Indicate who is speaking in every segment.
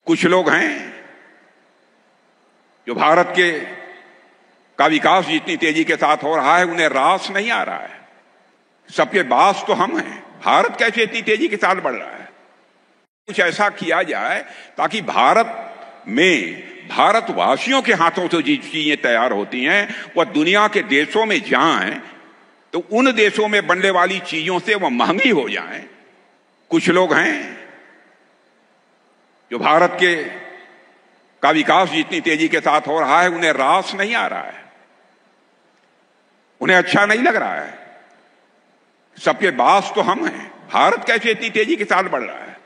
Speaker 1: कुछ लोग हैं जो भारत का विकास जितनी तेजी के साथ हो रहा है उन्हें रास नहीं आ रहा है। सबके बास तो हम हैं, भारत कैसे इतनी तेजी के साथ बढ़ रहा है। कुछ ऐसा किया जाए ताकि भारत में भारतवासियों के हाथों से जो चीजें तैयार होती हैं वह दुनिया के देशों में जाएं तो उन देशों में बनने वाली चीजों से वह महंगी हो जाएं। कुछ लोग हैं जो भारत का विकास जितनी तेजी के साथ हो रहा है उन्हें रास नहीं आ रहा है, उन्हें अच्छा नहीं लग रहा है। सबके बास तो हम हैं, भारत कैसे इतनी तेजी के साथ बढ़ रहा है।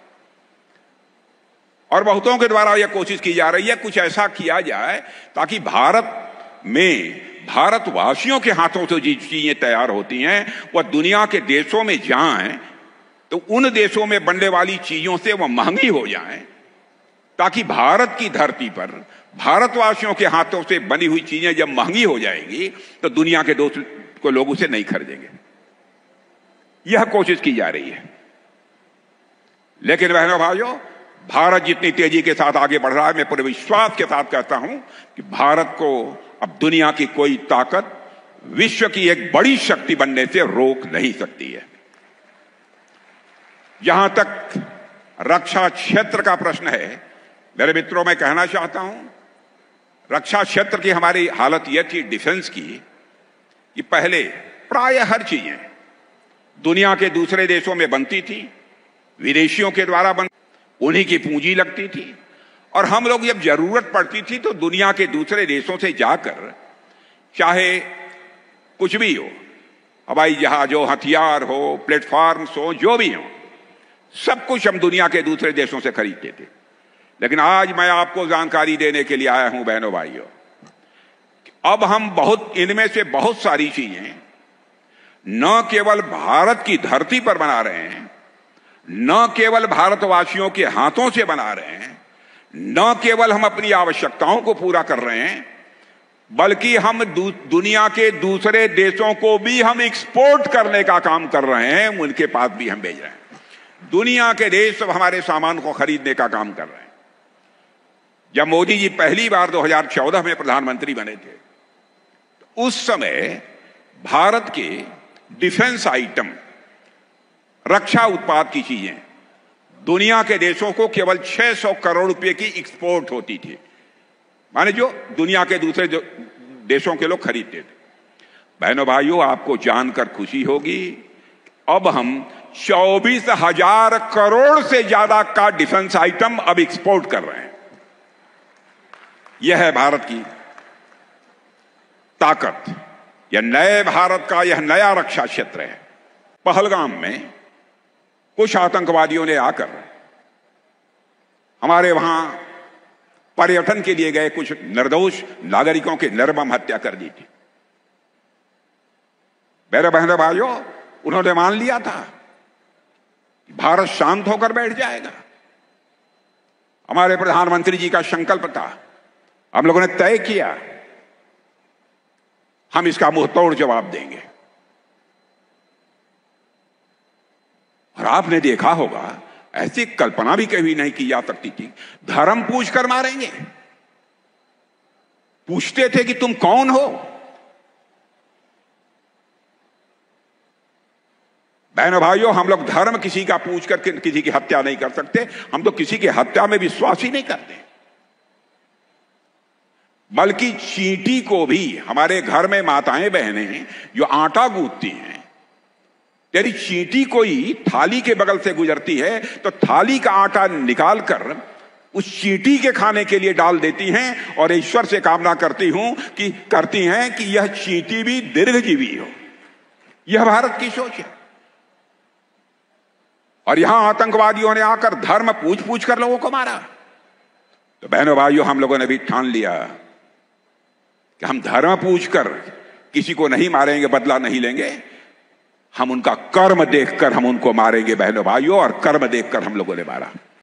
Speaker 1: और बहुतों के द्वारा यह कोशिश की जा रही है कुछ ऐसा किया जाए ताकि भारत में भारतवासियों के हाथों से जो चीजें तैयार होती हैं वह दुनिया के देशों में जाएं तो उन देशों में बनने वाली चीजों से वह महंगी हो जाएं, ताकि भारत की धरती पर भारतवासियों के हाथों से बनी हुई चीजें जब महंगी हो जाएंगी तो दुनिया के को लोग उसे नहीं खरीदेंगे। यह कोशिश की जा रही है। लेकिन बहनों भाइयों, भारत जितनी तेजी के साथ आगे बढ़ रहा है, मैं पूरे विश्वास के साथ कहता हूं कि भारत को अब दुनिया की कोई ताकत विश्व की एक बड़ी शक्ति बनने से रोक नहीं सकती है। जहां तक रक्षा क्षेत्र का प्रश्न है, मेरे मित्रों, मैं कहना चाहता हूं, रक्षा क्षेत्र की हमारी हालत यह थी डिफेंस की कि पहले प्राय हर चीजें दुनिया के दूसरे देशों में बनती थी, विदेशियों के द्वारा उन्हीं की पूंजी लगती थी, और हम लोग जब जरूरत पड़ती थी तो दुनिया के दूसरे देशों से जाकर चाहे कुछ भी हो, हवाई जहाज हो, हथियार हो, प्लेटफॉर्म्स हो, जो भी हो, सब कुछ हम दुनिया के दूसरे देशों से खरीदते थे। लेकिन आज मैं आपको जानकारी देने के लिए आया हूं बहनों भाइयों, अब हम इनमें से बहुत सारी चीजें न केवल भारत की धरती पर बना रहे हैं, न केवल भारतवासियों के हाथों से बना रहे हैं, न केवल हम अपनी आवश्यकताओं को पूरा कर रहे हैं, बल्कि हम दुनिया के दूसरे देशों को भी हम एक्सपोर्ट करने का काम कर रहे हैं, उनके पास भी हम भेज रहे हैं। दुनिया के देश सब हमारे सामान को खरीदने का काम कर रहे हैं। जब मोदी जी पहली बार 2014 में प्रधानमंत्री बने थे तो उस समय भारत के डिफेंस आइटम, रक्षा उत्पाद की चीजें दुनिया के देशों को केवल 600 करोड़ रुपए की एक्सपोर्ट होती थी, माने जो दुनिया के दूसरे देशों के लोग खरीदते थे। बहनों भाइयों, आपको जानकर खुशी होगी, अब हम 24,000 करोड़ से ज्यादा का डिफेंस आइटम अब एक्सपोर्ट कर रहे हैं। यह है भारत की ताकत, यह नए भारत का यह नया रक्षा क्षेत्र है। पहलगाम में कुछ आतंकवादियों ने आकर हमारे वहां पर्यटन के लिए गए कुछ निर्दोष नागरिकों की निर्मम हत्या कर दी थी। मेरे बहनों भाइयों, उन्होंने मान लिया था भारत शांत होकर बैठ जाएगा। हमारे प्रधानमंत्री जी का संकल्प था, हम लोगों ने तय किया हम इसका मुंहतोड़ जवाब देंगे। और आपने देखा होगा, ऐसी कल्पना भी कभी नहीं की जा सकती थी, धर्म पूछकर मारेंगे। पूछते थे कि तुम कौन हो। बहनों भाइयों, हम लोग धर्म किसी का पूछकर किसी की हत्या नहीं कर सकते। हम तो किसी की हत्या में विश्वास ही नहीं करते। बल्कि चींटी को भी, हमारे घर में माताएं बहनें जो आटा गूंथती हैं, यदि चींटी कोई थाली के बगल से गुजरती है तो थाली का आटा निकालकर उस चींटी के खाने के लिए डाल देती हैं और ईश्वर से कामना करती हैं कि यह चींटी भी दीर्घजीवी हो। यह भारत की सोच है। और यहां आतंकवादियों ने आकर धर्म पूछ पूछ कर लोगों को मारा। तो बहनों भाइयों, हम लोगों ने भी ठान लिया कि हम धर्म पूछकर किसी को नहीं मारेंगे, बदला नहीं लेंगे। हम उनका कर्म देखकर हम उनको मारेंगे बहनों भाइयों, और कर्म देखकर हम लोगों ने मारा।